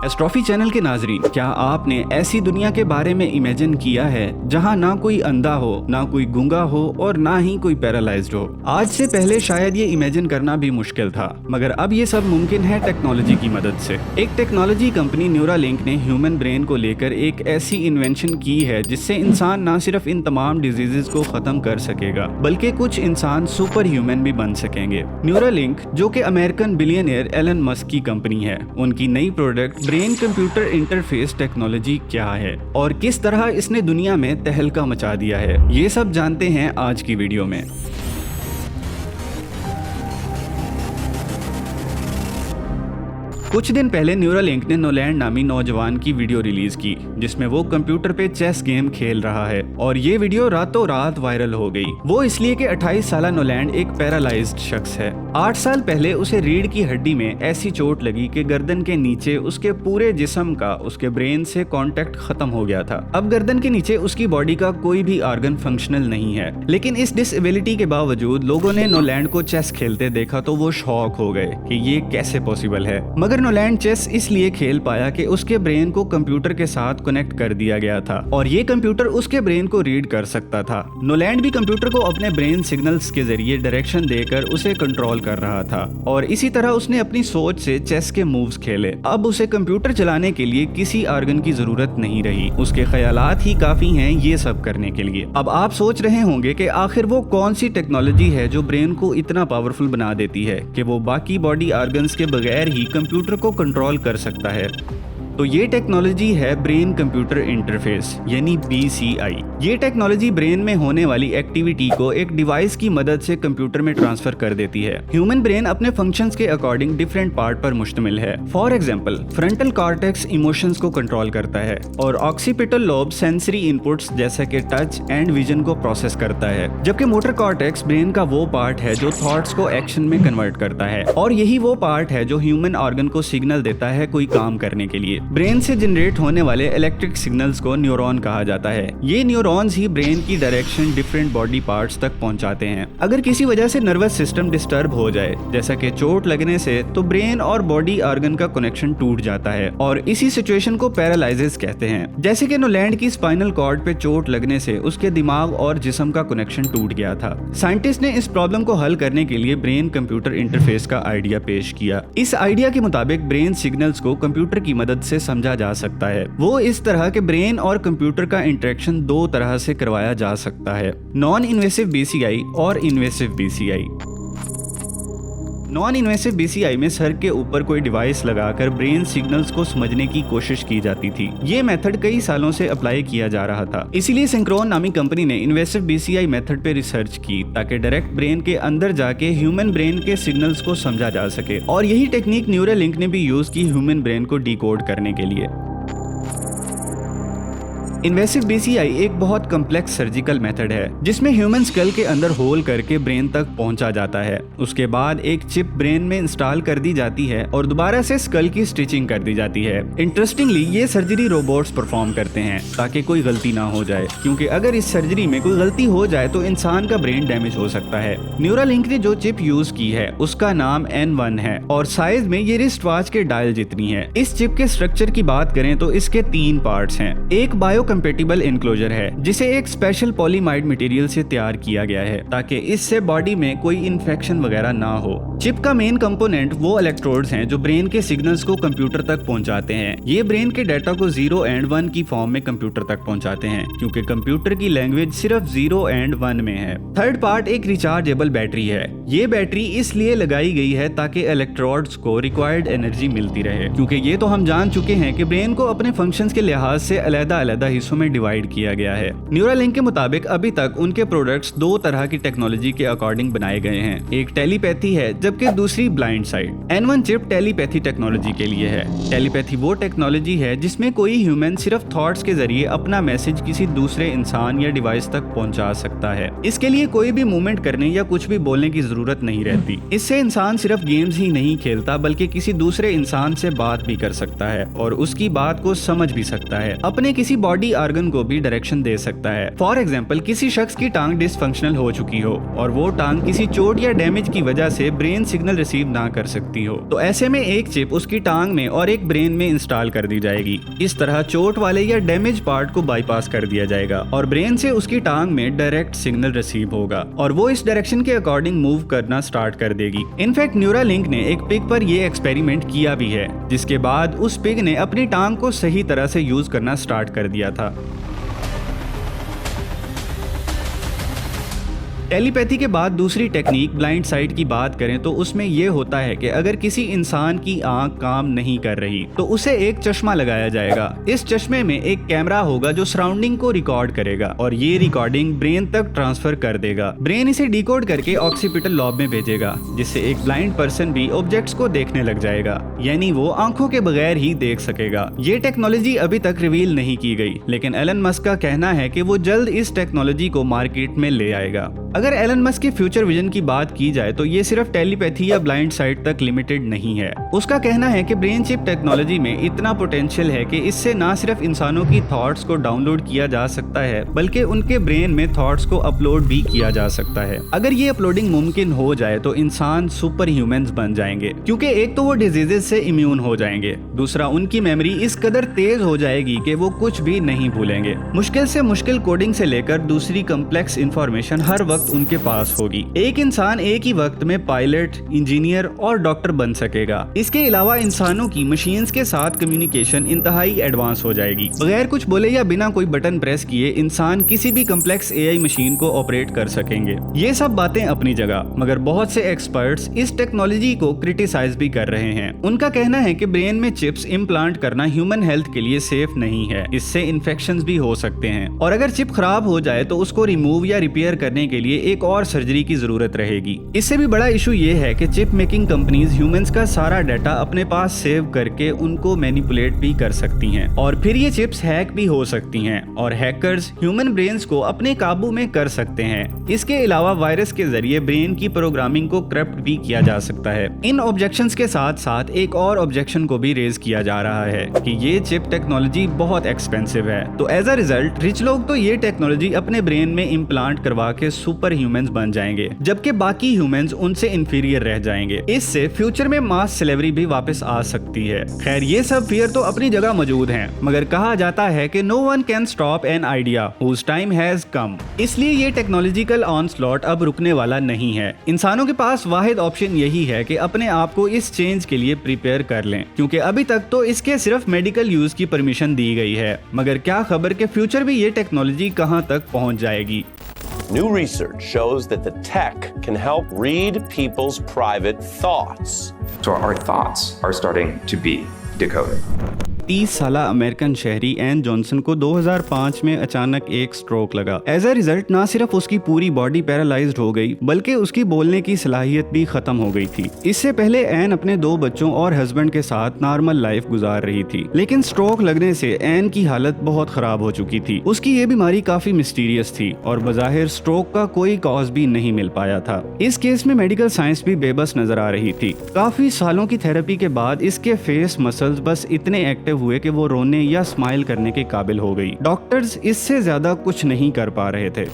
एस्ट्रॉफी channel के नाजरीन, क्या आपने ऐसी दुनिया के बारे में इमेजिन किया है जहां ना कोई अंधा हो, ना कोई गूंगा हो और ना ही कोई पैरालाइज्ड हो। आज से पहले शायद ये इमेजिन करना भी मुश्किल था, मगर अब ये सब मुमकिन है टेक्नोलॉजी की मदद से। एक टेक्नोलॉजी कंपनी न्यूरालिंक ने ह्यूमन ब्रेन को लेकर एक ऐसी इन्वेंशन की है जिससे इंसान ना सिर्फ इन तमाम डिजीजेस को खत्म कर सकेगा बल्कि कुछ इंसान सुपर ह्यूमन भी बन सकेंगे। न्यूरालिंक, जो कि अमेरिकन बिलियनियर एलन मस्क की कंपनी है, उनकी नई product brain computer interface technology क्या है और किस तरह इसने दुनिया में तहलका मचा दिया है, ये सब जानते हैं आज की वीडियो में। कुछ दिन पहले न्यूरालिंक ने नोलैंड नामी नौजवान की वीडियो रिलीज की जिसमें वो कंप्यूटर पे चेस गेम खेल रहा है और ये वीडियो रातों रात वायरल हो गई। वो इसलिए कि 28 साल नोलैंड एक पैरालाइज्ड शख्स है। 8 साल पहले उसे रीढ़ की हड्डी में ऐसी चोट लगी कि गर्दन के नीचे उसके पूरे जिस्म का उसके ब्रेन से कांटेक्ट खत्म हो गया था। अब गर्दन के नीचे उसकी बॉडी का कोई भी ऑर्गन फंक्शनल नहीं है, लेकिन इस डिसेबिलिटी के बावजूद लोगों ने नोलैंड को चेस खेलते देखा तो वो शॉक हो गए कि ये कैसे पॉसिबल है। मगर नोलैंड चेस इसलिए खेल पाया कि उसके ब्रेन को कंप्यूटर के साथ कनेक्ट कर दिया गया था और ये कंप्यूटर उसके ब्रेन को रीड कर सकता था। नोलैंड भी कंप्यूटर को अपने ब्रेन सिग्नल्स के जरिए डायरेक्शन देकर उसे कंट्रोल कर रहा था और इसी तरह उसने अपनी सोच से चेस के मूव्स खेले। अब उसे कंप्यूटर चलाने के लिए किसी ऑर्गन की जरूरत नहीं रही, उसके ख्यालात ही काफी हैं ये सब करने के लिए। अब आप सोच रहे होंगे कि आखिर वो कौन सी टेक्नोलॉजी है जो ब्रेन को इतना पावरफुल बना देती है कि वो बाकी बॉडी ऑर्गन्स के बगैर ही कंप्यूटर को कंट्रोल कर सकता है। तो ये टेक्नोलॉजी है ब्रेन कंप्यूटर इंटरफेस यानी BCI। ये टेक्नोलॉजी ब्रेन में होने वाली एक्टिविटी को एक डिवाइस की मदद से कंप्यूटर में ट्रांसफर कर देती है। ह्यूमन ब्रेन अपने फंक्शंस के अकॉर्डिंग डिफरेंट पार्ट पर मुश्तमिल है। For example, frontal cortex emotions को कंट्रोल करता है और ऑक्सीपिटल लोब सेंसरी इनपुट्स जैसे कि टच एंड विजन को प्रोसेस करता है, जबकि मोटर कॉर्टेक्स ब्रेन का वो पार्ट है जो थॉट्स को एक्शन में कन्वर्ट करता है और यही वो पार्ट है जो ह्यूमन ऑर्गन को सिग्नल देता है कोई काम करने के लिए। ब्रेन से जनरेट होने वाले इलेक्ट्रिक सिग्नल्स को न्यूरॉन कहा जाता है। ये न्यूरॉन्स ही ब्रेन की डायरेक्शन डिफरेंट बॉडी पार्ट्स तक पहुंचाते हैं। अगर किसी वजह से नर्वस सिस्टम डिस्टर्ब हो जाए, जैसा कि चोट लगने से, तो ब्रेन और बॉडी ऑर्गन का कनेक्शन टूट जाता है और इसी सिचुएशन को पैरालाइसिस कहते हैं। जैसे कि नोलैंड की स्पाइनल कॉर्ड पे चोट लगने से उसके दिमाग और जिस्म का कनेक्शन टूट गया था। साइंटिस्ट ने इस प्रॉब्लम को हल करने के लिए ब्रेन कंप्यूटर इंटरफेस का आइडिया पेश किया। इस आइडिया के मुताबिक ब्रेन सिग्नल्स को कंप्यूटर की मदद से समझा जा सकता है। वो इस तरह के ब्रेन और कंप्यूटर का इंटरेक्शन दो तरह से करवाया जा सकता है, नॉन इन्वेसिव BCI और invasive BCI। Non invasive BCI में सर के ऊपर कोई डिवाइस लगाकर ब्रेन सिग्नल्स को समझने की कोशिश की जाती थी। ये मेथड कई सालों से अप्लाई किया जा रहा था, इसीलिए सिंक्रोन नामी कंपनी ने इन्वेसिव BCI मेथड पे रिसर्च की ताकि डायरेक्ट ब्रेन के अंदर जाके ह्यूमन ब्रेन के सिग्नल्स को समझा जा सके और यही टेक्निक न्यूरालिंक ने भी यूज की ह्यूमन ब्रेन को डिकोड करने के लिए। इन्वेसिव BCI एक बहुत कम्प्लेक्स सर्जिकल मेथड है जिसमें ह्यूमन स्कल के अंदर होल करके ब्रेन तक पहुंचा जाता है। उसके बाद एक चिप ब्रेन में इंस्टॉल कर दी जाती है और दोबारा से स्कल की स्टिचिंग कर दी जाती है। इंटरेस्टिंगली, ये सर्जरी रोबोट्स परफॉर्म करते हैं ताकि कोई गलती ना हो जाए, क्योंकि अगर इस सर्जरी में कोई गलती हो जाए तो इंसान का ब्रेन डैमेज हो सकता है। न्यूरालिंक ने जो चिप यूज की है उसका नाम N1 है और साइज में ये रिस्ट वॉच के डायल जितनी है। इस चिप के स्ट्रक्चर की बात करें तो इसके 3 पार्ट्स हैं। एक बायो कंपेटिबल इनक्लोजर है जिसे एक स्पेशल पॉलीमाइड मटेरियल से तैयार किया गया है ताकि इससे बॉडी में कोई इन्फेक्शन वगैरह ना हो। चिप का मेन कंपोनेंट वो इलेक्ट्रोड्स हैं जो ब्रेन के सिग्नल्स को कंप्यूटर तक पहुंचाते हैं। ये ब्रेन के डाटा को 0 एंड 1 की फॉर्म में कंप्यूटर तक पहुंचाते हैं, क्योंकि कंप्यूटर की लैंग्वेज सिर्फ 0 एंड 1 में है। थर्ड पार्ट एक रिचार्जेबल बैटरी है। ये बैटरी इसलिए लगाई गई है ताकि इलेक्ट्रोड्स को रिक्वायर्ड एनर्जी मिलती रहे, क्योंकि ये तो हम जान चुके हैं कि ब्रेन को अपने फंक्शंस के लिहाज से अलग-अलग हिस्सों में डिवाइड किया गया है। न्यूरालिंक के मुताबिक अभी तक उनके प्रोडक्ट्स 2 तरह की टेक्नोलॉजी के अकॉर्डिंग बनाए गए हैं। एक टेलीपैथी है जबकि दूसरी blind side. N1 chip telepathy technology के लिए है। टेलीपैथी वो टेक्नोलॉजी है जिसमें कोई ह्यूमन सिर्फ थॉट्स के जरिए अपना मैसेज किसी दूसरे इंसान या डिवाइस तक पहुंचा सकता है। इसके लिए कोई भी मूवमेंट करने या कुछ भी बोलने की जरूरत नहीं रहती। इससे इंसान सिर्फ गेम्स ही नहीं खेलता बल्कि किसी दूसरे इंसान से बात भी कर सकता है और उसकी बात को समझ भी सकता है, अपने किसी बॉडी ऑर्गन को भी डायरेक्शन दे सकता है। फॉर एग्जाम्पल, किसी शख्स की टांग डिसफंक्शनल हो चुकी हो और वो टांग किसी चोट या डैमेज की वजह से ब्रेन सिग्नल रिसीव ना कर सकती हो, तो ऐसे में एक चिप उसकी टांग में और एक ब्रेन में इंस्टॉल कर दी जाएगी। इस तरह चोट वाले या डैमेज पार्ट को बाईपास कर दिया जाएगा और ब्रेन से उसकी टांग में डायरेक्ट सिग्नल रिसीव होगा और वो इस डायरेक्शन के अकॉर्डिंग मूव करना स्टार्ट कर देगी। इनफैक्ट न्यूरालिंक ने एक पिग पर ये एक्सपेरिमेंट किया भी है, जिसके बाद उस पिग ने अपनी टांग को सही तरह से यूज करना स्टार्ट कर दिया था। टेलीपैथी के बाद दूसरी टेक्निक ब्लाइंड साइट की बात करें तो उसमें यह होता है कि अगर किसी इंसान की आंख काम नहीं कर रही तो उसे एक चश्मा लगाया जाएगा। इस चश्मे में एक कैमरा होगा जो सराउंडिंग को रिकॉर्ड करेगा और ये रिकॉर्डिंग ब्रेन तक ट्रांसफर कर देगा। ब्रेन इसे डिकोड करके ऑक्सीपिटल लॉब में भेजेगा, जिससे एक ब्लाइंड पर्सन भी ऑब्जेक्ट्स को देखने लग जाएगा, यानी वो आंखों के बगैर ही देख सकेगा। ये टेक्नोलॉजी अभी तक रिवील नहीं की गई, लेकिन एलन मस्क का कहना है कि वो जल्द इस टेक्नोलॉजी को मार्केट में ले आएगा। अगर एलन मस्क के फ्यूचर विजन की बात की जाए तो ये सिर्फ टेलीपैथी या ब्लाइंड साइट तक लिमिटेड नहीं है। उसका कहना है कि ब्रेन चिप टेक्नोलॉजी में इतना पोटेंशियल है कि इससे ना सिर्फ इंसानों की थॉट्स को डाउनलोड किया जा सकता है बल्कि उनके ब्रेन में थॉट्स को अपलोड भी किया जा सकता है। अगर ये अपलोडिंग मुमकिन हो जाए तो इंसान सुपर ह्यूमंस बन जाएंगे, क्योंकि एक तो वो डिजीजेज से इम्यून हो जाएंगे, दूसरा उनकी मेमोरी इस कदर तेज हो जाएगी कि वो कुछ भी नहीं भूलेंगे। मुश्किल से मुश्किल कोडिंग से लेकर दूसरी कम्प्लेक्स इंफॉर्मेशन हर वक्त उनके पास होगी। एक इंसान एक ही वक्त में पायलट, इंजीनियर और डॉक्टर बन सकेगा। इसके अलावा इंसानों की मशीन्स के साथ कम्युनिकेशन इंतहाई एडवांस हो जाएगी। बगैर कुछ बोले या बिना कोई बटन प्रेस किए इंसान किसी भी कम्प्लेक्स एआई मशीन को ऑपरेट कर सकेंगे। ये सब बातें अपनी जगह, मगर बहुत से एक्सपर्ट्स इस टेक्नोलॉजी को क्रिटिसाइज भी कर रहे हैं। उनका कहना है कि ब्रेन में चिप्स इम्प्लांट करना ह्यूमन हेल्थ के लिए सेफ नहीं है, इससे इन्फेक्शंस भी हो सकते हैं और अगर चिप खराब हो जाए तो उसको रिमूव या रिपेयर करने के लिए एक और सर्जरी की जरूरत रहेगी। इससे भी बड़ा इशू ये है कि चिप मेकिंग कंपनीज ह्यूमंस का सारा डाटा अपने पास सेव करके उनको मैनिपुलेट भी कर सकती हैं और फिर ये चिप्स हैक भी हो सकती हैं और हैकर्स ह्यूमन ब्रेन्स को अपने काबू में कर सकते हैं। इसके अलावा वायरस के जरिए ब्रेन की प्रोग्रामिंग को करप्ट भी किया जा सकता है। इन ऑब्जेक्शंस के साथ साथ एक और ऑब्जेक्शन को भी रेज किया जा रहा है कि ये चिप टेक्नोलॉजी बहुत एक्सपेंसिव है, तो एज अ रिजल्ट रिच लोग तो ये टेक्नोलॉजी अपने ब्रेन में इम्प्लांट करवा के सुपर ह्यूमंस बन जाएंगे, जबकि बाकी ह्यूमंस उनसे इंफीरियर रह जाएंगे। इससे फ्यूचर में मास सेलेब्रिटी भी वापस आ सकती है। खैर, ये सब फियर तो अपनी जगह मौजूद हैं, मगर कहा जाता है कि no one can stop an idea whose time has come. इसलिए ये टेक्नोलॉजिकल ऑनस्लॉट अब रुकने वाला नहीं है। इंसानों के पास वाहिद ऑप्शन यही है कि अपने आप को इस चेंज के लिए प्रिपेयर कर लें, क्योंकि अभी तक तो इसके सिर्फ मेडिकल यूज की परमिशन दी गई है, मगर क्या खबर के फ्यूचर में ये टेक्नोलॉजी कहां तक पहुंच जाएगी। New research shows that the tech can help read people's private thoughts. So our thoughts are starting to be decoded. 30 साला अमेरिकन शहरी एन जॉनसन को 2005 में अचानक एक स्ट्रोक लगा। एज अ रिजल्ट ना सिर्फ उसकी पूरी बॉडी पैरालाइज्ड हो गई बल्कि उसकी बोलने की सलाहियत भी खत्म हो गई थी। इससे पहले एन अपने 2 बच्चों और हस्बैंड के साथ नॉर्मल लाइफ गुजार रही थी, लेकिन स्ट्रोक लगने से एन की हालत बहुत खराब हो चुकी थी। उसकी ये बीमारी काफी मिस्टीरियस थी और बज़ाहिर स्ट्रोक का कोई कॉज भी नहीं मिल पाया था। इस केस में मेडिकल साइंस भी बेबस नजर आ रही थी। काफी सालों की थेरेपी के बाद इसके फेस मसल्स बस इतने एक्टिव हुए कि वो रोने या स्माइल करने के काबिल हो गई। डॉक्टर्स इससे ज्यादा कुछ नहीं कर पा रहे थे,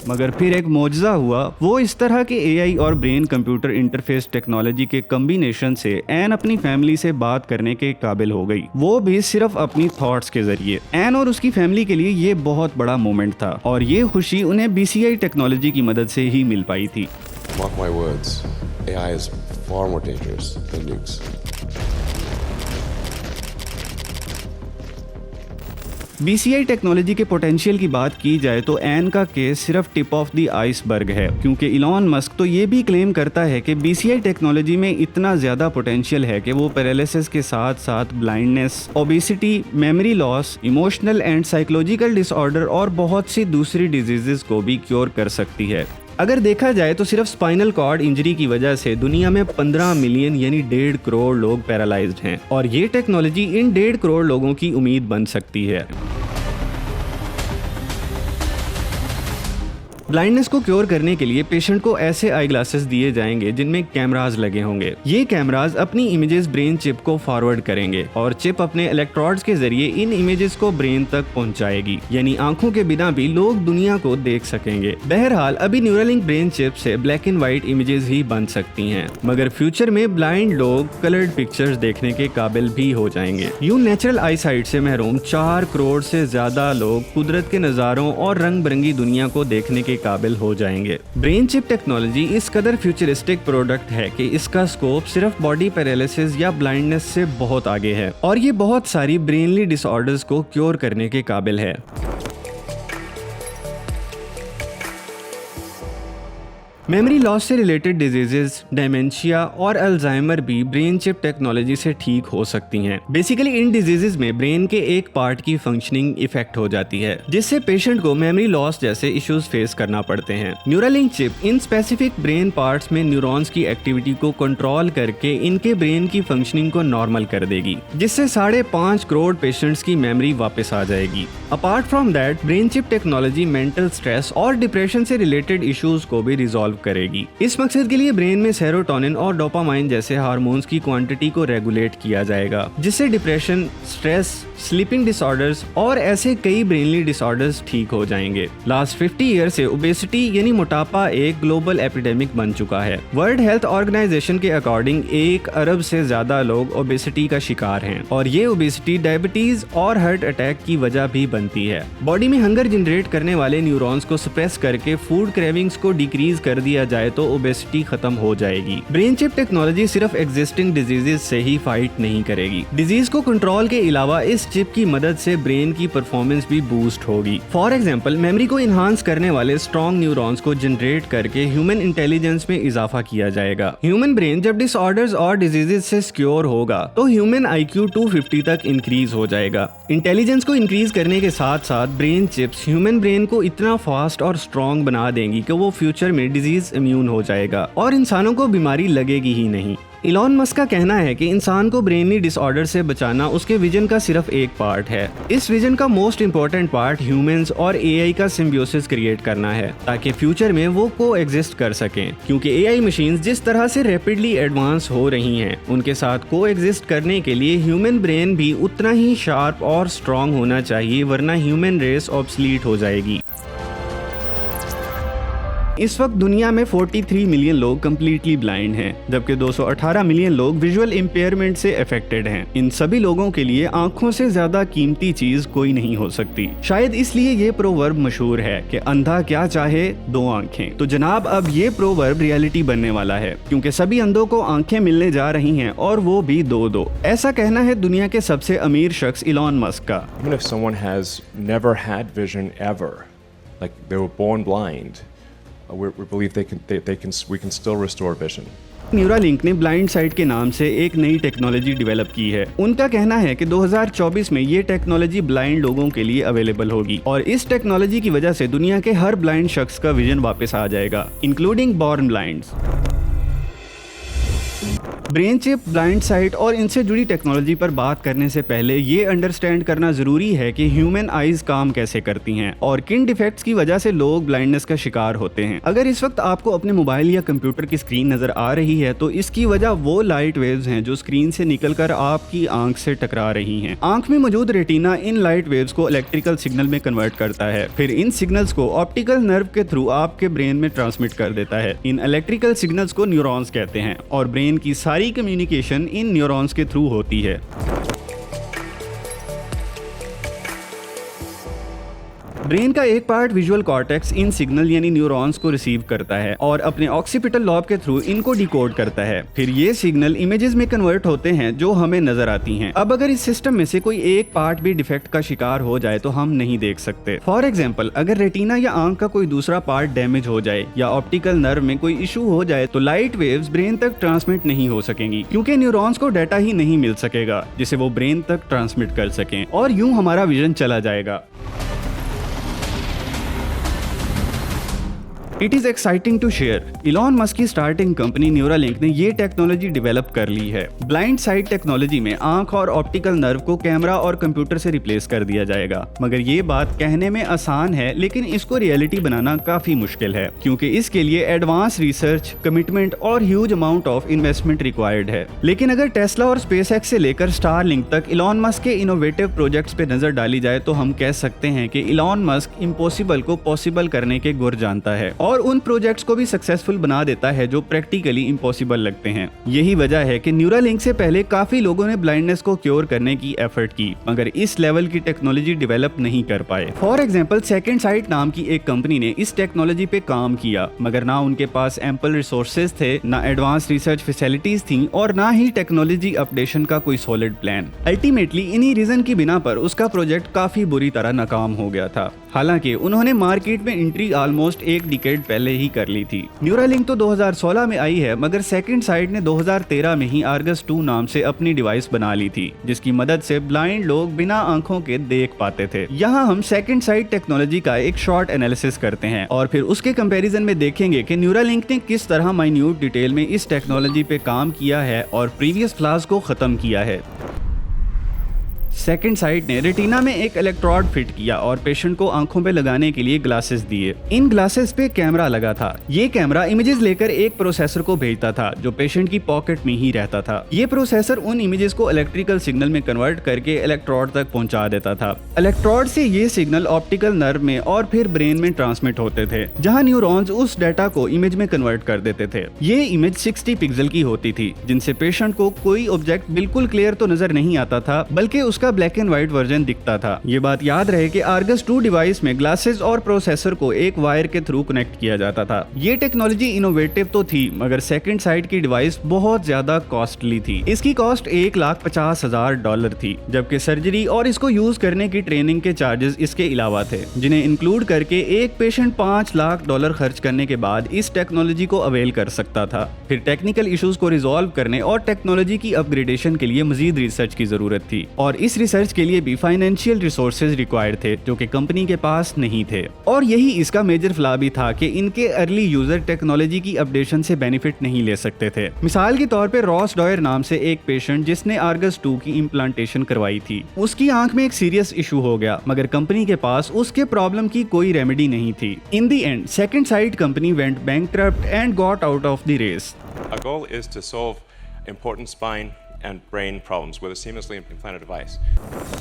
मगर फिर एक मौजज़ा हुआ। वो इस तरह के एआई और ब्रेन कंप्यूटर इंटरफेस टेक्नोलॉजी के कॉम्बिनेशन से एन अपनी फैमिली से बात करने के काबिल हो गई, वो भी सिर्फ अपनी थॉट्स के जरिए। एन और उसकी फैमिली के लिए ये बहुत बड़ा मोमेंट था और ये खुशी उन्हें बीसीआई टेक्नोलॉजी की मदद से ही मिल पाई थी। Mark my words, AI is far more dangerous than nukes. BCI technology के पोटेंशियल की बात की जाए तो एन का केस सिर्फ टिप ऑफ द आइसबर्ग है, क्योंकि इलॉन मस्क तो ये भी क्लेम करता है कि बीसीआई टेक्नोलॉजी में इतना ज्यादा पोटेंशियल है कि वो पैरालिसिस के साथ साथ blindness, obesity, memory loss, emotional and psychological disorder और बहुत सी दूसरी डिजीजेस को भी क्योर कर सकती है। अगर देखा जाए तो सिर्फ स्पाइनल कॉर्ड इंजरी की वजह से दुनिया में 15 मिलियन यानी 1.5 करोड़ लोग पैरालाइज्ड हैं और ये टेक्नोलॉजी इन 1.5 करोड़ लोगों की उम्मीद बन सकती है। ब्लाइंडनेस को क्योर करने के लिए पेशेंट को ऐसे आई ग्लासेस दिए जाएंगे जिनमें कैमरास लगे होंगे। ये कैमरास अपनी इमेजेस ब्रेन चिप को फॉरवर्ड करेंगे और चिप अपने इलेक्ट्रोड्स के जरिए इन इमेजेस को ब्रेन तक पहुंचाएगी, यानी आंखों के बिना भी लोग दुनिया को देख सकेंगे। बहरहाल अभी न्यूरालिंक ब्रेन चिप से ब्लैक एंड व्हाइट इमेजेस ही बन सकती हैं, मगर फ्यूचर में ब्लाइंड लोग कलर्ड पिक्चर्स देखने के काबिल भी हो जाएंगे। यूं नेचुरल आई साइट से महरूम 4 करोड़ से ज्यादा लोग कुदरत के नजारों और रंग बिरंगी दुनिया को देखने के काबिल हो जाएंगे। ब्रेन चिप टेक्नोलॉजी इस कदर फ्यूचरिस्टिक प्रोडक्ट है कि इसका स्कोप सिर्फ बॉडी पैरालिसिस या ब्लाइंडनेस से बहुत आगे है और ये बहुत सारी ब्रेनली डिसऑर्डर्स को क्योर करने के काबिल है। मेमोरी लॉस से रिलेटेड डिजीजेस, डेमेंशिया और अल्जाइमर भी ब्रेन चिप टेक्नोलॉजी से ठीक हो सकती हैं। बेसिकली इन डिजीजेस में ब्रेन के एक पार्ट की फंक्शनिंग इफेक्ट हो जाती है, जिससे पेशेंट को मेमोरी लॉस जैसे इश्यूज फेस करना पड़ते हैं। Neuralink chip in specific brain parts में न्यूरॉन्स की एक्टिविटी को कंट्रोल करके इनके ब्रेन की फंक्शनिंग को नॉर्मल कर देगी, जिससे 5.5 करोड़ पेशेंट्स की मेमोरी वापस आ जाएगी। Apart from that, brain chip technology mental stress और डिप्रेशन से रिलेटेड इश्यूज को भी रिजॉल्व करेगी। इस मकसद के लिए ब्रेन में सेरोटोनिन और डोपामाइन जैसे हार्मोन्स की क्वांटिटी को रेगुलेट किया जाएगा, जिससे डिप्रेशन, स्ट्रेस, स्लीपिंग डिसऑर्डर्स और ऐसे कई ब्रेनली डिसऑर्डर्स ठीक हो जाएंगे। लास्ट 50 ईयर से ओबेसिटी यानी मोटापा एक ग्लोबल एपिडेमिक बन चुका है। वर्ल्ड हेल्थ ऑर्गेनाइजेशन के अकॉर्डिंग 1 अरब से ज्यादा लोग ओबेसिटी का शिकार हैं और ये ओबेसिटी डायबिटीज और हार्ट अटैक की वजह भी बनती है। बॉडी में हंगर जनरेट करने वाले न्यूरॉन्स को सप्रेस करके फूड क्रेविंग्स को डिक्रीज कर दिया जाए तो ओबेसिटी खत्म हो जाएगी। ब्रेन चिप टेक्नोलॉजी सिर्फ एग्जिस्टिंग डिजीजेस से ही फाइट नहीं करेगी। डिजीज को कंट्रोल के अलावा इस चिप की मदद से ब्रेन की परफॉर्मेंस भी बूस्ट होगी। फॉर एग्जांपल, मेमोरी को इनहांस करने वाले स्ट्रॉन्ग न्यूरॉन्स को जनरेट करके ह्यूमन इंटेलिजेंस में इजाफा किया जाएगा। ह्यूमन ब्रेन जब डिसऑर्डर्स और डिजीजेस से सिक्योर होगा तो ह्यूमन IQ 250 तक इंक्रीज हो जाएगा। इंटेलिजेंस को इंक्रीज करने के साथ साथ ब्रेन चिप्स ह्यूमन ब्रेन को इतना फास्ट और स्ट्रॉन्ग बना देंगी कि वो फ्यूचर में डिजीज इम्यून हो जाएगा और इंसानों को बीमारी लगेगी ही नहीं। इलॉन मस्क का कहना है कि इंसान को ब्रेनली डिसऑर्डर से बचाना उसके विजन का सिर्फ एक पार्ट है। इस विजन का मोस्ट इंपॉर्टेंट पार्ट ह्यूमंस और AI का सिम्बियोसिस क्रिएट करना है ताकि फ्यूचर में वो को एग्जिस्ट कर सकें, क्योंकि AI मशीन्स जिस तरह से रैपिडली एडवांस हो रही हैं, उनके साथ को एग्जिस्ट करने के लिए ह्यूमन ब्रेन भी उतना ही शार्प और स्ट्रॉन्ग होना चाहिए, वरना ह्यूमन रेस ऑब्सलीट हो जाएगी। इस वक्त दुनिया में 43 मिलियन लोग कम्प्लीटली ब्लाइंड हैं, जबकि 218 मिलियन लोग विजुअल इम्पेयरमेंट से अफेक्टेड हैं। इन सभी लोगों के लिए आंखों से ज्यादा कीमती चीज कोई नहीं हो सकती। शायद इसलिए ये प्रोवर्ब मशहूर है कि अंधा क्या चाहे 2 आंखें। तो जनाब, अब ये प्रोवर्ब रियलिटी बनने वाला है, क्योंकि सभी अंधों को आंखें मिलने जा रही हैं और वो भी 2-2। ऐसा कहना है दुनिया के सबसे अमीर शख्स इलॉन मस्क का। Even if someone has never had vision ever, like they were born blind, we believe we can still restore vision. Neuralink ने ब्लाइंड साइट के नाम से एक नई टेक्नोलॉजी डेवलप की है। उनका कहना है कि 2024 में ये टेक्नोलॉजी ब्लाइंड लोगों के लिए अवेलेबल होगी और इस टेक्नोलॉजी की वजह से दुनिया के हर ब्लाइंड शख्स का विजन वापस आ जाएगा, including born blinds. Brain chip, blind site और इनसे जुड़ी टेक्नोलॉजी पर बात करने से पहले ये अंडरस्टैंड करना जरूरी है कि ह्यूमन आईज काम कैसे करती हैं और किन डिफेक्ट्स की वजह से लोग ब्लाइंडनेस का शिकार होते हैं। अगर इस वक्त आपको अपने मोबाइल या कंप्यूटर की स्क्रीन नजर आ रही है तो इसकी वजह वो लाइट वेव्स हैं जो स्क्रीन से निकलकर आपकी आंख से टकरा रही हैं। आंख में मौजूद रेटिना इन लाइट वेव्स को इलेक्ट्रिकल सिग्नल में कन्वर्ट करता है, फिर इन सिग्नल्स को ऑप्टिकल नर्व के थ्रू आपके ब्रेन में ट्रांसमिट कर देता है। इन इलेक्ट्रिकल सिग्नल्स को न्यूरॉन्स कहते हैं और ब्रेन की सारी कम्युनिकेशन इन न्यूरॉन्स के थ्रू होती है। ब्रेन का एक पार्ट विजुअल कॉर्टेक्स इन सिग्नल यानी न्यूरॉन्स को रिसीव करता है और अपने ऑक्सीपिटल लॉब के थ्रू इनको डिकोड करता है। फिर ये सिग्नल इमेजेस में कन्वर्ट होते हैं जो हमें नजर आती हैं। अब अगर इस सिस्टम में से कोई एक पार्ट भी डिफेक्ट का शिकार हो जाए तो हम नहीं देख सकते। फॉर एग्जाम्पल, अगर रेटिना या आंख का कोई दूसरा पार्ट डैमेज हो जाए या ऑप्टिकल नर्व में कोई इशू हो जाए तो लाइट वेव्स ब्रेन तक ट्रांसमिट नहीं हो सकेंगी, क्योंकि न्यूरॉन्स को डाटा ही नहीं मिल सकेगा जिसे वो ब्रेन तक ट्रांसमिट कर सकें और यूं हमारा विजन चला जाएगा। It is exciting to share, Elon Musk की स्टार्टिंग कंपनी न्यूरालिंक ने ये टेक्नोलॉजी डेवलप कर ली है। ब्लाइंड साइड टेक्नोलॉजी में आंख और ऑप्टिकल नर्व को कैमरा और कंप्यूटर से रिप्लेस कर दिया जाएगा, मगर ये बात कहने में आसान है लेकिन इसको रियलिटी बनाना काफी मुश्किल है, क्योंकि इसके लिए एडवांस रिसर्च, कमिटमेंट और huge amount of investment required है। लेकिन अगर टेस्ला और स्पेसएक्स से लेकर स्टारलिंक तक इलॉन मस्क के इनोवेटिव प्रोजेक्ट्स पे नजर डाली जाए तो हम कह सकते हैं कि इलॉन मस्क इम्पॉसिबल को पॉसिबल करने के गुर जानता है और उन प्रोजेक्ट्स को भी सक्सेसफुल बना देता है जो प्रैक्टिकली इम्पॉसिबल लगते हैं। यही वजह है कि न्यूरालिंक से पहले काफी लोगों ने ब्लाइंडनेस को क्योर करने की एफर्ट की, मगर इस लेवल की टेक्नोलॉजी डेवलप नहीं कर पाए। फॉर एग्जाम्पल, सेकंड साइट नाम की एक कंपनी ने इस टेक्नोलॉजी पे काम किया, मगर ना उनके पास एम्पल रिसोर्सेज थे, ना एडवांस रिसर्च फैसिलिटीज थी और ना ही टेक्नोलॉजी अपडेशन का कोई सॉलिड प्लान। अल्टीमेटली इन्हीं रीजन की बिना पर उसका प्रोजेक्ट काफी बुरी तरह नाकाम हो गया था। हालांकि उन्होंने मार्केट में एंट्री ऑलमोस्ट एक डिकेड पहले ही कर ली थी। न्यूरालिंक तो 2016 में आई है, मगर सेकंड साइट ने 2013 में ही आर्गस 2 नाम से अपनी डिवाइस बना ली थी, जिसकी मदद से ब्लाइंड लोग बिना आंखों के देख पाते थे। यहाँ हम सेकंड साइट टेक्नोलॉजी का एक शॉर्ट एनालिसिस करते हैं और फिर उसके कंपैरिजन में देखेंगे कि न्यूरालिंक ने किस तरह माइन्यूट डिटेल में इस टेक्नोलॉजी पे काम किया है और प्रीवियस फ्लॉज को खत्म किया है। सेकंड साइट ने रेटिना में एक इलेक्ट्रोड फिट किया और पेशेंट को आंखों पे लगाने के लिए ग्लासेस दिए। इन ग्लासेस पे कैमरा लगा था। ये कैमरा इमेजेस लेकर एक प्रोसेसर को भेजता था जो पेशेंट की पॉकेट में ही रहता था। ये प्रोसेसर उन इमेजेस को इलेक्ट्रिकल सिग्नल में कन्वर्ट करके इलेक्ट्रोड तक पहुंचा देता था। इलेक्ट्रोड से ये सिग्नल ऑप्टिकल नर्व में और फिर ब्रेन में ट्रांसमिट होते थे, जहां न्यूरॉन्स उस डाटा को इमेज में कन्वर्ट कर देते थे। ये इमेज 60 पिक्सल की होती थी, जिनसे पेशेंट को कोई ऑब्जेक्ट बिल्कुल क्लियर तो नजर नहीं आता था, बल्कि उसका ब्लैक एंड व्हाइट वर्जन दिखता था। ये बात याद रहे कि आर्गस 2 डिवाइस में ग्लासेस और प्रोसेसर को एक वायर के थ्रू कनेक्ट किया जाता था। ये टेक्नोलॉजी इनोवेटिव तो थी, मगर सेकंड साइट की डिवाइस बहुत ज्यादा कॉस्टली थी। इसकी कॉस्ट $1,50,000 थी, जबकि सर्जरी और इसको यूज करने की ट्रेनिंग के चार्जेस इसके अलावा थे, जिन्हें इंक्लूड करके एक पेशेंट $5 लाख खर्च करने के बाद इस टेक्नोलॉजी को अवेल कर सकता था। फिर टेक्निकल इश्यूज को रिजॉल्व करने और टेक्नोलॉजी की अपग्रेडेशन के लिए मजीद रिसर्च की जरूरत थी और इस रिसर्च के लिए भी फाइनेंशियल रिसोर्सेज रिक्वायर्ड थे, जो कि कंपनी के पास नहीं थे। और यही इसका मेजर फ्लॉ भी था कि इनके अर्ली यूजर टेक्नोलॉजी की अपडेशन से बेनिफिट नहीं ले सकते थे। मिसाल के तौर पे रॉस डॉयर नाम से एक पेशेंट जिसने आर्गस 2 की इम्प्लांटेशन करवाई थी, उसकी आंख में एक सीरियस इशू हो गया, मगर कंपनी के पास उसके प्रॉब्लम की कोई रेमेडी नहीं थी। In the end second sight company went bankrupt and got out of the race. Our goal is to solve important spine and brain problems with a seamlessly implanted device.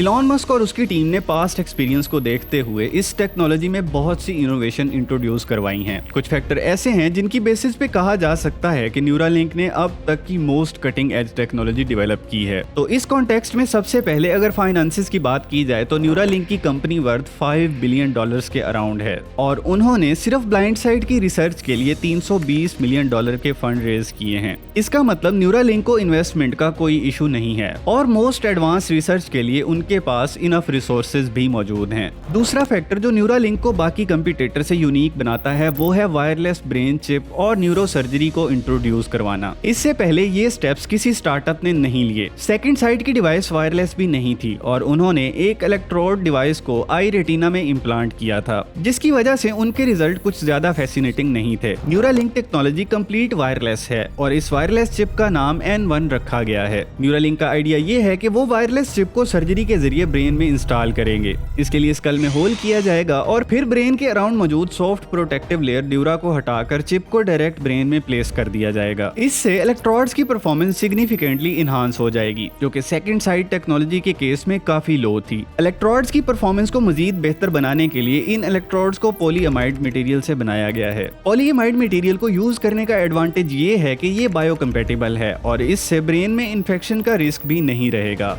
Elon Musk और उसकी team ने past experience को देखते हुए इस technology में बहुत सी innovation introduce करवाई हैं। कुछ फैक्टर ऐसे हैं जिनकी बेसिस पे कहा जा सकता है कि न्यूरालिंक ने अब तक की most cutting edge technology develop की है। तो इस कॉन्टेक्स्ट में सबसे पहले अगर फाइनेंसेस की बात की जाए तो न्यूरालिंक की कंपनी वर्थ $5 बिलियन के अराउंड है और उन्होंने सिर्फ ब्लाइंड साइड की रिसर्च के लिए $320 मिलियन के फंड रेज किए हैं। इसका मतलब न्यूरालिंक को इन्वेस्टमेंट का कोई इशू नहीं है और मोस्ट एडवांस रिसर्च के लिए उनके पास इनफ रिसोर्सेज भी मौजूद हैं। दूसरा फैक्टर जो न्यूरालिंक को बाकी कंपटीटर से यूनिक बनाता है वो है वायरलेस ब्रेन चिप और न्यूरो सर्जरी को इंट्रोड्यूस करवाना। इससे पहले ये स्टेप्स किसी स्टार्टअप ने नहीं लिए। सेकंड साइट की डिवाइस वायरलेस भी नहीं थी और उन्होंने एक इलेक्ट्रोड डिवाइस को आई रेटिना में इम्प्लांट किया था, जिसकी वजह से उनके रिजल्ट कुछ ज्यादा फैसिनेटिंग नहीं थे। न्यूरालिंक टेक्नोलॉजी कंप्लीट वायरलेस है और इस वायरलेस चिप का नाम N1 रखा गया है। न्यूरालिंक का आइडिया ये है कि वो वायरलेस चिप को सर्जरी के जरिए ब्रेन में इंस्टॉल करेंगे। इसके लिए स्कल में होल किया जाएगा और फिर ब्रेन के अराउंड मौजूद सॉफ्ट प्रोटेक्टिव लेयर ड्यूरा को हटाकर चिप को डायरेक्ट ब्रेन में प्लेस कर दिया जाएगा। इससे इलेक्ट्रोड्स की परफॉर्मेंस सिग्निफिकेंटली इनहांस हो जाएगी, जो कि सेकंड साइट टेक्नोलॉजी के केस में काफी लो थी। इलेक्ट्रोड्स की परफॉर्मेंस को मजीद बेहतर बनाने के लिए इन इलेक्ट्रोड्स को पॉलीअमाइड मटेरियल से बनाया गया है। पॉलीअमाइड मटेरियल को यूज करने का एडवांटेज ये है कि ये बायोकम्पैटिबल है और इससे ब्रेन में इन्फेक्शन का रिस्क भी नहीं रहेगा।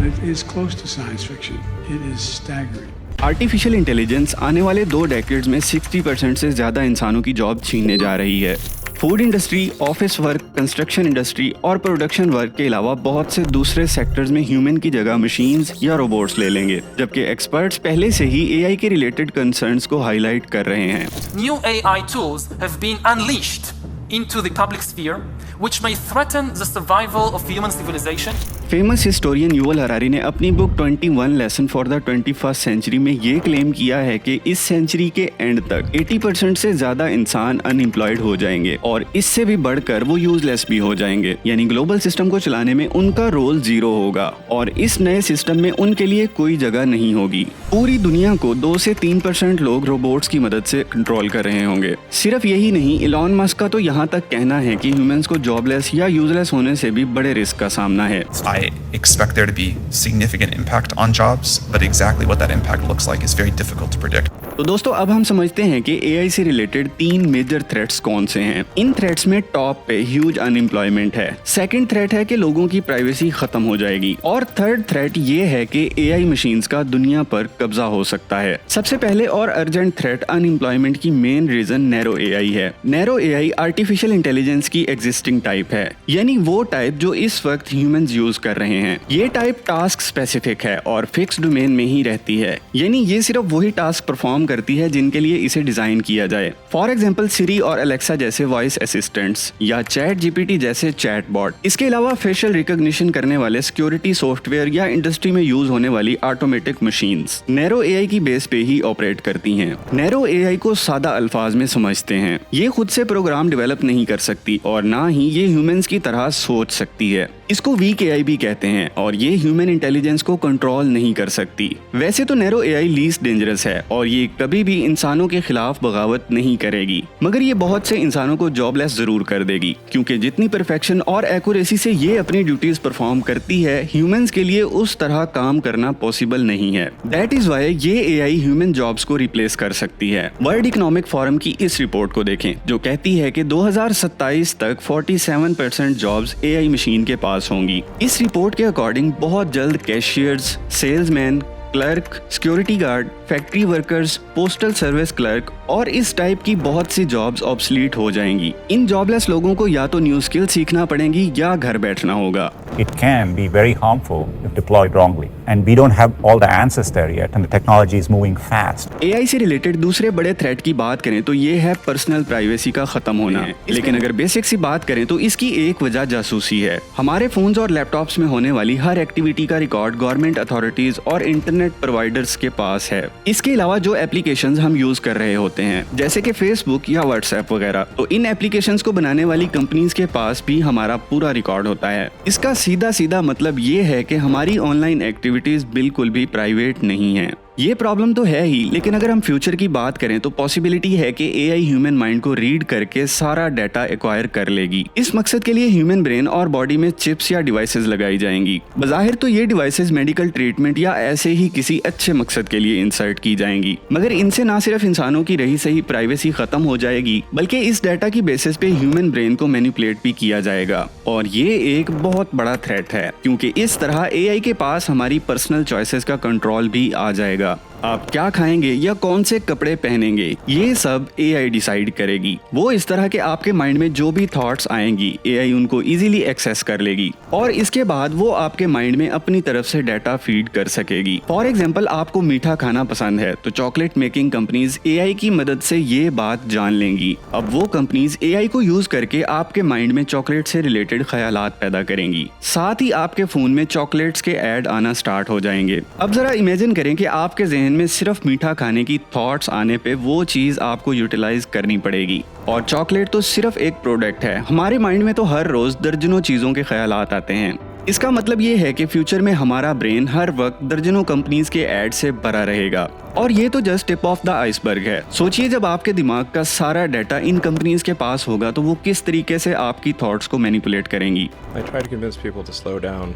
It is close to science fiction. It is staggering. Artificial intelligence आने वाले 2 डेकेड्स में 60% से ज्यादा इंसानों की जॉब छीनने जा रही है। Food industry, office work, construction industry और प्रोडक्शन वर्क के अलावा बहुत से दूसरे सेक्टर्स में ह्यूमन की जगह मशीन्स या रोबोट्स ले लेंगे, जबकि एक्सपर्ट्स पहले से ही एआई के रिलेटेड कंसर्न्स को हाईलाइट कर रहे हैं। New AI tools have been unleashed into the public sphere, which may threaten the survival of human civilization. Famous historian Yuval Harari ने अपनी book 21 lesson for the 21st century में ये claim किया है कि इस सेंचुरी के एंड तक 80% से ज्यादा इंसान अनएम्प्लॉयड हो जाएंगे और इससे भी बढ़कर वो यूजलेस भी हो जाएंगे, यानी ग्लोबल सिस्टम को चलाने में उनका रोल जीरो होगा और इस नए सिस्टम में उनके लिए कोई जगह नहीं होगी। पूरी दुनिया को 2 से 3% लोग रोबोट्स की मदद से कंट्रोल कर रहे होंगे। सिर्फ यही नहीं, इलॉन मस्क का तो यहाँ तक कहना है कि ह्यूमंस को जॉबलेस या यूजलेस होने से भी बड़े रिस्क का सामना है। I expect there to be significant impact on jobs, but exactly what that impact looks like is very difficult to predict. तो दोस्तों अब हम समझते हैं कि एआई से रिलेटेड 3 मेजर थ्रेट्स कौन से हैं। इन थ्रेट्स में टॉप पे ह्यूज अनएम्प्लॉयमेंट है, सेकंड थ्रेट है कि लोगों की प्राइवेसी खत्म हो जाएगी और थर्ड थ्रेट ये है कि एआई मशीन्स का दुनिया पर कब्जा हो सकता है। सबसे पहले और अर्जेंट थ्रेट अनएम्प्लॉयमेंट की मेन रीजन नैरो एआई है। नैरो एआई आर्टिफिशियल इंटेलिजेंस की एग्जिस्टिंग टाइप है, यानी वो टाइप जो इस वक्त ह्यूमंस यूज कर रहे हैं। ये टाइप टास्क स्पेसिफिक है और फिक्स डोमेन में ही रहती है, यानी ये सिर्फ वही टास्क परफॉर्म करती है जिनके लिए इसे डिजाइन किया जाए। फॉर एग्जांपल सिरी और अलेक्सा जैसे वॉइस असिस्टेंट्स या चैट जीपीटी जैसे चैटबॉट। इसके अलावा फेशियल रिकॉग्निशन करने वाले सिक्योरिटी सॉफ्टवेयर या इंडस्ट्री में यूज होने वाली ऑटोमेटिक मशीन्स नैरो एआई की बेस पे ही ऑपरेट करती हैं। नैरो एआई को सादा अल्फाज में समझते हैं, ये खुद से प्रोग्राम डेवलप नहीं कर सकती और ना ही ये ह्यूमंस की तरह सोच सकती है। इसको वीक एआई भी कहते हैं और ये ह्यूमन इंटेलिजेंस को कंट्रोल नहीं कर सकती। वैसे तो नैरो एआई लीस्ट डेंजरस है और ये कभी भी इंसानों के खिलाफ बगावत नहीं करेगी, मगर ये बहुत से इंसानों को जॉबलेस जरूर कर देगी, क्योंकि जितनी परफेक्शन और एक्यूरेसी से ये अपनी ड्यूटीज परफॉर्म करती है, ह्यूमंस के लिए उस तरह काम करना पॉसिबल नहीं है। दैट इज वाई ये एआई ह्यूमन जॉब्स को रिप्लेस कर सकती है। वर्ल्ड इकोनॉमिक फोरम की इस रिपोर्ट को देखें जो कहती है कि 2027 तक 47% जॉब्स एआई मशीन के पास होंगी। इस रिपोर्ट के अकॉर्डिंग बहुत जल्द cashiers, salesman, clerk, security guard, factory workers, postal service clerk और इस टाइप की बहुत सी जॉब्स ऑब्सलीट हो जाएंगी। इन जॉबलेस लोगों को या तो न्यू स्किल सीखना पड़ेंगी या घर बैठना होगा। It can be very harmful if deployed wrongly, and we don't have all the answers there yet, and the technology is moving fast. AI से रिलेटेड दूसरे बड़े थ्रेट की बात करें तो ये है पर्सनल प्राइवेसी का खत्म होना। लेकिन अगर बेसिक सी बात करें तो इसकी एक वजह जासूसी है। हमारे फोन्स और लैपटॉप्स में होने वाली हर एक्टिविटी का रिकॉर्ड गवर्नमेंट अथॉरिटीज और इंटरनेट प्रोवाइडर्स के पास है। इसके अलावा जो एप्लीकेशंस हम यूज कर रहे होते हैं जैसे कि फेसबुक या व्हाट्सएप वगैरह, तो इन एप्लीकेशंस को बनाने वाली कंपनीज के पास भी हमारा पूरा रिकॉर्ड होता है। इसका सीधा सीधा मतलब ये है कि हमारी ऑनलाइन एक्टिविटीज बिल्कुल भी प्राइवेट नहीं है। ये प्रॉब्लम तो है ही, लेकिन अगर हम फ्यूचर की बात करें तो पॉसिबिलिटी है कि एआई ह्यूमन माइंड को रीड करके सारा डाटा एक्वायर कर लेगी। इस मकसद के लिए ह्यूमन ब्रेन और बॉडी में चिप्स या डिवाइसेस लगाई जाएंगी। बज़ाहिर तो ये डिवाइसेस मेडिकल ट्रीटमेंट या ऐसे ही किसी अच्छे मकसद के लिए इंसर्ट की जाएंगी, मगर इनसे ना सिर्फ इंसानों की रही सही प्राइवेसी खत्म हो जाएगी, बल्कि इस डाटा की बेसिस पे ह्यूमन ब्रेन को मैनिपुलेट भी किया जाएगा। और ये एक बहुत बड़ा थ्रेट है, क्योंकि इस तरह एआई के पास हमारी पर्सनल चॉइसेस का कंट्रोल भी आ जाएगा। आप क्या खाएंगे या कौन से कपड़े पहनेंगे, ये सब एआई डिसाइड करेगी। वो इस तरह के आपके माइंड में जो भी थॉट्स आएंगी एआई उनको इजीली एक्सेस कर लेगी और इसके बाद वो आपके माइंड में अपनी तरफ से डाटा फीड कर सकेगी। फॉर एग्जांपल, आपको मीठा खाना पसंद है तो चॉकलेट मेकिंग कंपनीज एआई की मदद से ये बात जान लेंगी। अब वो कंपनीज एआई को यूज करके आपके माइंड में चॉकलेट से रिलेटेड ख्यालात पैदा करेंगी। साथ ही आपके फोन में चॉकलेट्स के ऐड आना स्टार्ट हो जाएंगे। अब जरा इमेजिन करें कि आपके जहन में सिर्फ मीठा खाने की थॉट्स आने पे वो चीज आपको यूटिलाइज करनी पड़ेगी। और चॉकलेट तो सिर्फ एक प्रोडक्ट है, हमारे माइंड में तो हर रोज दर्जनों चीजों के ख्यालात आते हैं। इसका मतलब ये है कि फ्यूचर में हमारा ब्रेन हर वक्त दर्जनों कंपनीज के एड से भरा रहेगा। और ये तो just tip of the iceberg है। सोचिए जब आपके दिमाग का सारा डाटा इन कंपनीज के पास होगा तो वो किस तरीके से आपकी थॉट्स को मैनिपुलेट करेंगी। I try to convince people to slow down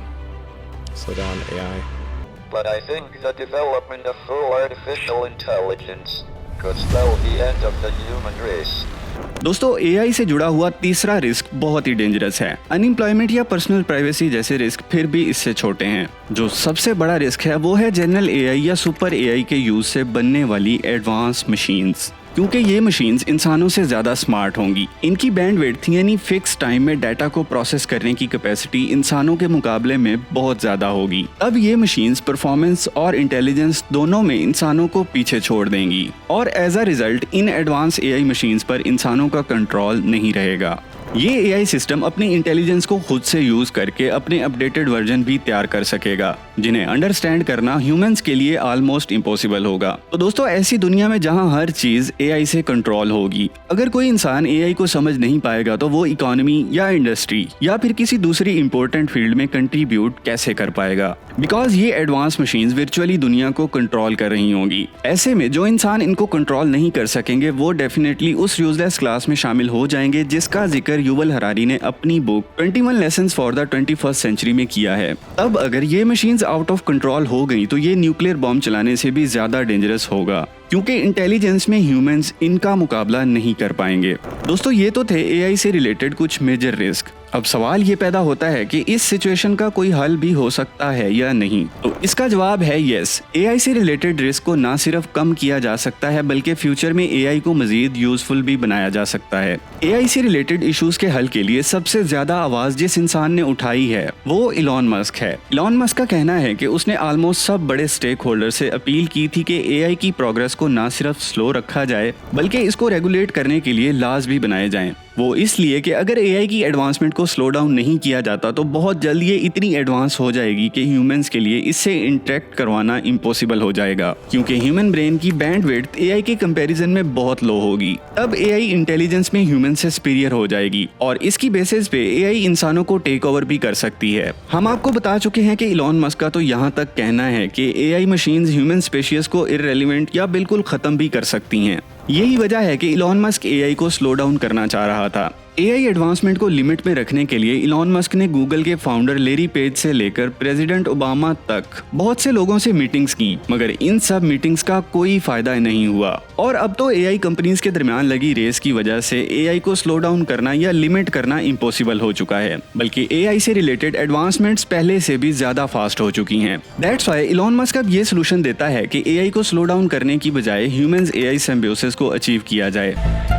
AI. But I think the development of full artificial intelligence could spell the end of the human race. दोस्तों, एआई से जुड़ा हुआ तीसरा रिस्क बहुत ही डेंजरस है। Unemployment या personal privacy जैसे risk फिर भी इससे छोटे हैं। जो सबसे बड़ा रिस्क है वो है जनरल एआई या सुपर एआई के यूज से बनने वाली एडवांस मशीन्स, क्योंकि ये मशीन्स इंसानों से ज़्यादा स्मार्ट होंगी। इनकी बैंडविड्थ यानी फिक्स टाइम में डाटा को प्रोसेस करने की कैपेसिटी इंसानों के मुकाबले में बहुत ज़्यादा होगी। अब ये मशीन्स परफॉर्मेंस और इंटेलिजेंस दोनों में इंसानों को पीछे छोड़ देंगी और as a result in advance AI machines पर इंसानों का कंट्रोल नहीं रहेगा। ये एआई सिस्टम अपनी इंटेलिजेंस को खुद से यूज करके अपने अपडेटेड वर्जन भी तैयार कर सकेगा, जिन्हें अंडरस्टैंड करना ह्यूमंस के लिए ऑलमोस्ट इम्पॉसिबल होगा। तो दोस्तों, ऐसी दुनिया में जहां हर चीज एआई से कंट्रोल होगी, अगर कोई इंसान एआई को समझ नहीं पाएगा तो वो इकोनॉमी या इंडस्ट्री या फिर किसी दूसरी इंपॉर्टेंट फील्ड में कंट्रीब्यूट कैसे कर पाएगा? बिकॉज ये एडवांस मशीन्स वर्चुअली दुनिया को कंट्रोल कर रही होंगी। ऐसे में जो इंसान इनको कंट्रोल नहीं कर सकेंगे वो डेफिनेटली उस यूजलेस क्लास में शामिल हो जाएंगे, जिसका जिक्र युवल हरारी ने अपनी book 21 lessons for the 21st century में किया है। अब अगर ये मशीन्स आउट ऑफ कंट्रोल हो गई तो ये न्यूक्लियर बॉम्ब चलाने से भी ज्यादा डेंजरस होगा, क्योंकि इंटेलिजेंस में ह्यूमंस इनका मुकाबला नहीं कर पाएंगे। दोस्तों, ये तो थे एआई से रिलेटेड कुछ मेजर रिस्क। अब सवाल ये पैदा होता है कि इस सिचुएशन का कोई हल भी हो सकता है या नहीं। तो इसका जवाब है यस। एआई से रिलेटेड रिस्क को ना सिर्फ कम किया जा सकता है बल्कि फ्यूचर में एआई को मजीद यूजफुल भी बनाया जा सकता है। एआई से रिलेटेड इश्यूज के हल के लिए सबसे ज्यादा आवाज जिस इंसान ने उठाई है वो इलॉन मस्क है। इलॉन मस्क का कहना है कि उसने ऑलमोस्ट सब बड़े स्टेक होल्डर से अपील की थी कि एआई की प्रोग्रेस को ना सिर्फ स्लो रखा जाए बल्कि इसको रेगुलेट करने के लिए लॉज भी बनाए जाएं। वो इसलिए कि अगर एआई की एडवांसमेंट को स्लो डाउन नहीं किया जाता तो बहुत जल्द ये इतनी एडवांस हो जाएगी कि ह्यूमंस के लिए इससे इंटरेक्ट करवाना इम्पॉसिबल हो जाएगा, क्योंकि ह्यूमन ब्रेन की बैंडविड्थ एआई के कंपैरिजन में बहुत लो होगी। तब एआई इंटेलिजेंस में ह्यूमन से सुपीरियर हो जाएगी और इसकी बेसिस पे एआई इंसानों को टेक ओवर भी कर सकती है। हम आपको बता चुके हैं कि इलॉन मस्क का तो यहाँ तक कहना है कि एआई मशीन्स ह्यूमन स्पेशीज को इररेलेवेंट या बिल्कुल खत्म भी कर सकती हैं। यही वजह है कि इलॉन मस्क एआई को स्लो डाउन करना चाह रहा था। एआई एडवांसमेंट को लिमिट में रखने के लिए इलॉन मस्क ने गूगल के फाउंडर लेरी पेज से लेकर प्रेसिडेंट ओबामा तक बहुत से लोगों से मीटिंग्स की, मगर इन सब मीटिंग्स का कोई फायदा नहीं हुआ। और अब तो एआई कंपनीज के दरमियान लगी रेस की वजह से एआई को स्लो डाउन करना या लिमिट करना इम्पॉसिबल हो चुका है, बल्कि एआई से रिलेटेड एडवांसमेंट्स पहले से भी ज्यादा फास्ट हो चुकी हैं। दैट्स व्हाई इलॉन मस्क अब ये सोल्यूशन देता है कि एआई को स्लो डाउन करने की बजाय ह्यूमंस एआई सिम्बियोसिस को अचीव किया जाए।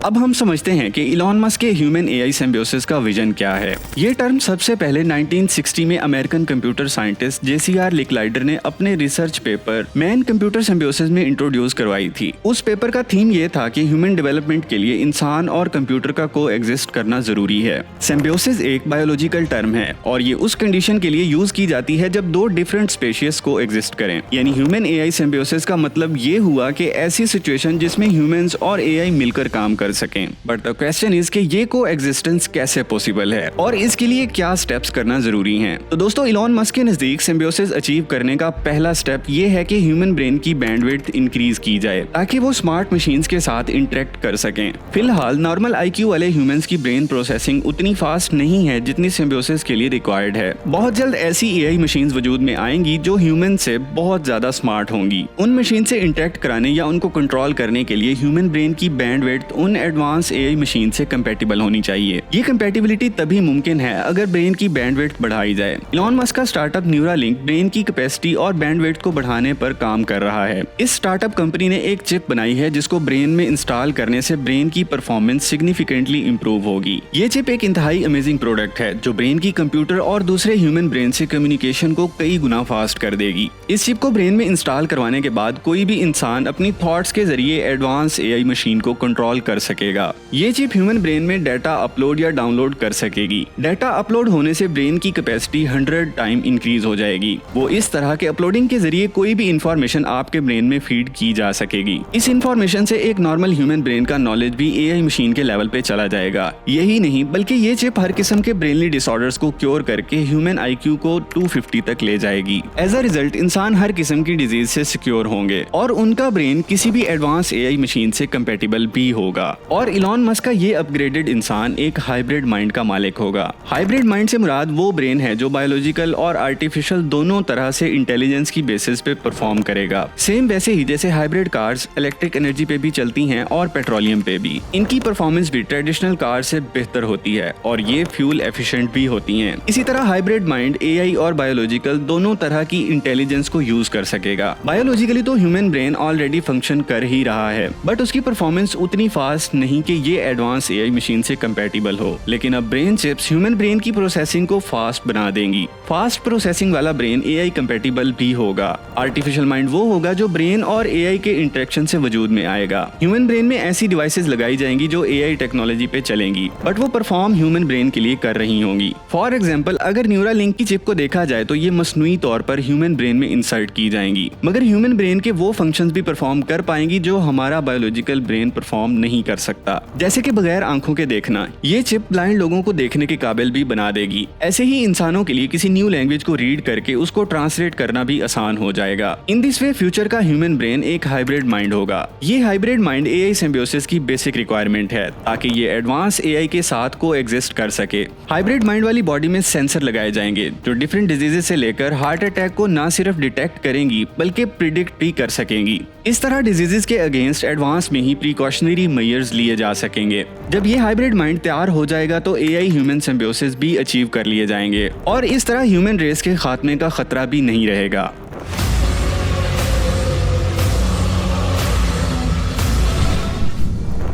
अब हम समझते हैं कि इलॉन मस्क के ह्यूमन एआई सिम्बियोसिस का विजन क्या है। ये टर्म सबसे पहले 1960 में अमेरिकन कंप्यूटर साइंटिस्ट जेसीआर लिकलाइडर ने अपने research paper man computer symbiosis में इंट्रोड्यूस करवाई थी। उस पेपर का थीम ये था कि ह्यूमन डेवलपमेंट के लिए इंसान और कंप्यूटर का को एग्जिस्ट करना जरूरी है। सिम्बियोसिस एक बायोलॉजिकल टर्म है और ये उस कंडीशन के लिए यूज की जाती है जब दो डिफरेंट स्पेशीज को एग्जिस्ट करें। यानी ह्यूमन एआई सिम्बियोसिस का मतलब ये हुआ कि ऐसी सिचुएशन जिसमें ह्यूमंस और एआई मिलकर काम कर सकें। बट द क्वेश्चन इज कि ये को एग्जिस्टेंस कैसे पॉसिबल है और इसके लिए क्या स्टेप्स करना जरूरी हैं। तो दोस्तों, इलॉन मस्क के नजदीक सिम्बियोसिस अचीव करने का पहला स्टेप ये है कि ह्यूमन ब्रेन की बैंडविड्थ इंक्रीज की जाए ताकि वो स्मार्ट मशीन्स के साथ इंटरेक्ट कर सकें। फिलहाल नॉर्मल आईक्यू वाले ह्यूमंस की ब्रेन प्रोसेसिंग उतनी फास्ट नहीं है जितनी सिम्बियोसिस के लिए रिक्वायर्ड है। बहुत जल्द ऐसी एआई मशीन्स वजूद में आएंगी जो ह्यूमन से बहुत ज्यादा स्मार्ट होंगी। उन मशीन से इंटरेक्ट कराने या उनको कंट्रोल करने के लिए ह्यूमन ब्रेन की बैंडविड्थ उन एडवांस एआई मशीन से कंपैटिबल होनी चाहिए। ये कंपैटिबिलिटी तभी मुमकिन है अगर ब्रेन की बैंडविड्थ बढ़ाई जाए। इलॉन मस्क का स्टार्टअप न्यूरालिंक ब्रेन की कैपेसिटी और बैंडविड्थ को बढ़ाने पर काम कर रहा है। इस स्टार्टअप कंपनी ने एक चिप बनाई है जिसको ब्रेन में इंस्टॉल करने से ब्रेन की परफॉर्मेंस सिग्निफिकेंटली इंप्रूव होगी। ये चिप एक इंतहाई अमेजिंग प्रोडक्ट है जो ब्रेन की कंप्यूटर और दूसरे ह्यूमन ब्रेन से कम्युनिकेशन को कई गुना फास्ट कर देगी। इस चिप को ब्रेन में इंस्टॉल करवाने के बाद कोई भी इंसान अपनी थॉट्स के जरिए एडवांस एआई मशीन को कंट्रोल कर सकेगा। ये चिप ह्यूमन ब्रेन में डाटा अपलोड या डाउनलोड कर सकेगी। डाटा अपलोड होने से ब्रेन की कैपेसिटी 100 टाइम इंक्रीज हो जाएगी। वो इस तरह के अपलोडिंग के जरिए कोई भी इंफॉर्मेशन आपके ब्रेन में फीड की जा सकेगी। इस इंफॉर्मेशन से एक नॉर्मल ह्यूमन ब्रेन का नॉलेज भी एआई मशीन के लेवल पे चला जाएगा। यही नहीं बल्कि ये चिप हर किस्म के ब्रेनली डिसऑर्डर्स को क्योर करके ह्यूमन आईक्यू को 250 तक ले जाएगी। एज अ रिजल्ट इंसान हर किस्म की डिजीज से सिक्योर होंगे और उनका ब्रेन किसी भी एडवांस एआई मशीन से कंपैटिबल भी होगा। और इलॉन मस्क का ये अपग्रेडेड इंसान एक हाइब्रिड माइंड का मालिक होगा। हाइब्रिड माइंड से मुराद वो ब्रेन है जो बायोलॉजिकल और आर्टिफिशियल दोनों तरह से इंटेलिजेंस की बेसिस पे परफॉर्म करेगा। सेम वैसे ही जैसे हाइब्रिड कार्स इलेक्ट्रिक एनर्जी पे भी चलती हैं और पेट्रोलियम पे भी। इनकी परफॉर्मेंस भी ट्रेडिशनल कार से बेहतर होती है और ये फ्यूल एफिशिएंट भी होती हैं। इसी तरह हाइब्रिड माइंड एआई और बायोलॉजिकल दोनों तरह की इंटेलिजेंस को यूज कर सकेगा। बायोलॉजिकली तो ह्यूमन ब्रेन ऑलरेडी फंक्शन कर ही रहा है बट उसकी परफॉर्मेंस उतनी फास्ट नहीं कि ये एडवांस एआई मशीन से कंपैटिबल हो, लेकिन अब ब्रेन चिप्स ह्यूमन ब्रेन की प्रोसेसिंग को फास्ट बना देंगी। फास्ट प्रोसेसिंग वाला ब्रेन एआई कंपैटिबल भी होगा। आर्टिफिशियल माइंड वो होगा जो ब्रेन और एआई के इंटरेक्शन से वजूद में आएगा। ह्यूमन ब्रेन में ऐसी डिवाइसेस लगाई जाएंगी जो एआई टेक्नोलॉजी पे चलेंगी, बट वो परफॉर्म ह्यूमन ब्रेन के लिए कर रही होंगी। फॉर एग्जाम्पल, अगर न्यूरालिंक की चिप को देखा जाए तो ये मसनूई तौर पर ह्यूमन ब्रेन में इंसर्ट की जाएंगी, मगर ह्यूमन ब्रेन के वो फंक्शंस भी परफॉर्म कर पाएंगी जो हमारा बायोलॉजिकल ब्रेन परफॉर्म नहीं कर सकता, जैसे कि बगैर आंखों के देखना। ये चिप ब्लाइंड लोगों को देखने के काबिल भी बना देगी। ऐसे ही इंसानों के लिए किसी न्यू लैंग्वेज को रीड करके उसको ट्रांसलेट करना भी आसान हो जाएगा। इन दिस वे फ्यूचर का ह्यूमन ब्रेन एक हाइब्रिड माइंड होगा। ये हाइब्रिड माइंड एआई सिम्बियोसिस की बेसिक रिक्वायरमेंट है ताकि ये एडवांस एआई के साथ को एग्जिस्ट कर सके। हाइब्रिड माइंड वाली बॉडी में सेंसर लगाए जाएंगे जो डिफरेंट डिजीजेस से लेकर हार्ट अटैक को न सिर्फ डिटेक्ट करेंगी बल्कि प्रिडिक्ट भी कर सकेंगी। इस तरह डिजीजेस के अगेंस्ट एडवांस में ही प्रिकॉशनरी मेजर्स लिए जा सकेंगे। जब ये हाइब्रिड माइंड तैयार हो जाएगा तो एआई ह्यूमन सिम्बियोसिस भी अचीव कर लिए जाएंगे और इस तरह ह्यूमन रेस के खात्मे का खतरा भी नहीं रहेगा।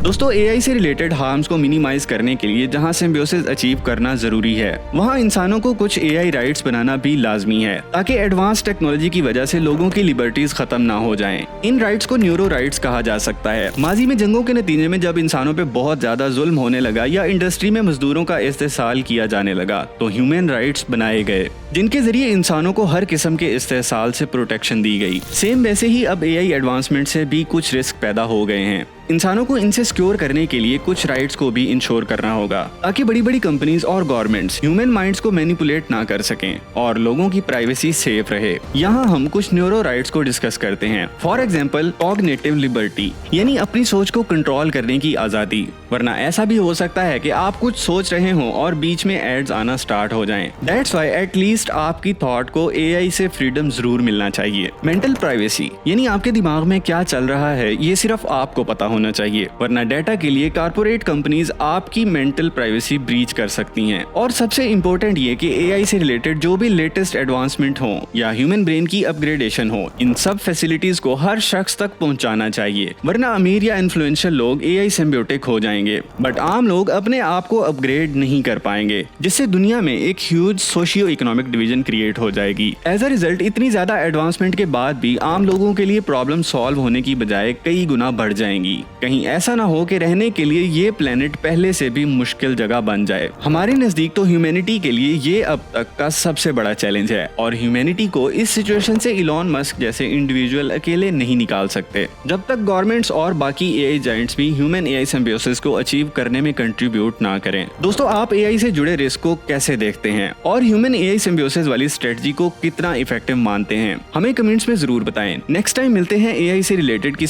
दोस्तों, एआई से रिलेटेड हार्म्स को मिनिमाइज करने के लिए जहां सिम्बियोसिस अचीव करना जरूरी है, वहां इंसानों को कुछ एआई राइट्स बनाना भी लाजमी है ताकि एडवांस टेक्नोलॉजी की वजह से लोगों की लिबर्टीज खत्म ना हो जाएं। इन राइट्स को न्यूरो राइट्स कहा जा सकता है। माजी में जंगों के नतीजे में जब इंसानों पे बहुत ज्यादा जुल्म होने लगा या इंडस्ट्री में मजदूरों का इस्तेसाल किया जाने लगा तो ह्यूमन राइट्स बनाए गए जिनके जरिए इंसानों को हर किस्म के इस्तेसाल से प्रोटेक्शन दी गई। सेम वैसे ही अब एआई एडवांसमेंट से भी कुछ रिस्क पैदा हो गए हैं। इंसानों को इनसे सिक्योर करने के लिए कुछ राइट्स को भी इंश्योर करना होगा ताकि बड़ी बड़ी कंपनीज और गवर्नमेंट्स ह्यूमन माइंड्स को मैनिपुलेट ना कर सकें और लोगों की प्राइवेसी सेफ रहे। यहाँ हम कुछ न्यूरो राइट्स को डिस्कस करते हैं। फॉर एग्जांपल, कॉग्निटिव लिबर्टी यानी अपनी सोच को कंट्रोल करने की आजादी, वरना ऐसा भी हो सकता है कि आप कुछ सोच रहे हो और बीच में एड्स आना स्टार्ट हो जाएं। दैट्स व्हाई एटलीस्ट आपकी थॉट को एआई से फ्रीडम जरूर मिलना चाहिए। मेंटल प्राइवेसी यानी आपके दिमाग में क्या चल रहा है ये सिर्फ आपको पता होना चाहिए, वरना डाटा के लिए कारपोरेट कंपनीज आपकी मेंटल प्राइवेसी ब्रीच कर सकती हैं। और सबसे इम्पोर्टेंट ये कि एआई से रिलेटेड जो भी लेटेस्ट एडवांसमेंट हो या ह्यूमन ब्रेन की अपग्रेडेशन हो, इन सब फैसिलिटीज को हर शख्स तक पहुंचाना चाहिए, वरना अमीर या इन्फ्लुएंशियल लोग एआई सिम्बियोटिक हो जाएंगे बट आम लोग अपने आप को अपग्रेड नहीं कर पाएंगे, जिससे दुनिया में एक huge socio economic division create हो जाएगी। एज अ रिजल्ट इतनी ज्यादा एडवांसमेंट के बाद भी आम लोगों के लिए प्रॉब्लम सॉल्व होने की बजाय कई गुना बढ़ जाएंगी। कहीं ऐसा ना हो कि रहने के लिए ये प्लेनेट पहले से भी मुश्किल जगह बन जाए। हमारे नजदीक तो ह्यूमैनिटी के लिए ये अब तक का सबसे बड़ा चैलेंज है और ह्यूमैनिटी को इस सिचुएशन से इलॉन मस्क जैसे इंडिविजुअल अकेले नहीं निकाल सकते। जब तक गवर्नमेंट्स और बाकी एआई जायंट्स भी ह्यूमन एआई सिम्बियोसिस को अचीव करने में कंट्रीब्यूट ना करें। दोस्तों, आप एआई से जुड़े रिस्क को कैसे देखते हैं और ह्यूमन एआई सिम्बियोसिस वाली स्ट्रेटजी को कितना इफेक्टिव मानते हैं? हमें कमेंट्स में जरूर बताएं। नेक्स्ट टाइम मिलते हैं एआई से रिलेटेड किसी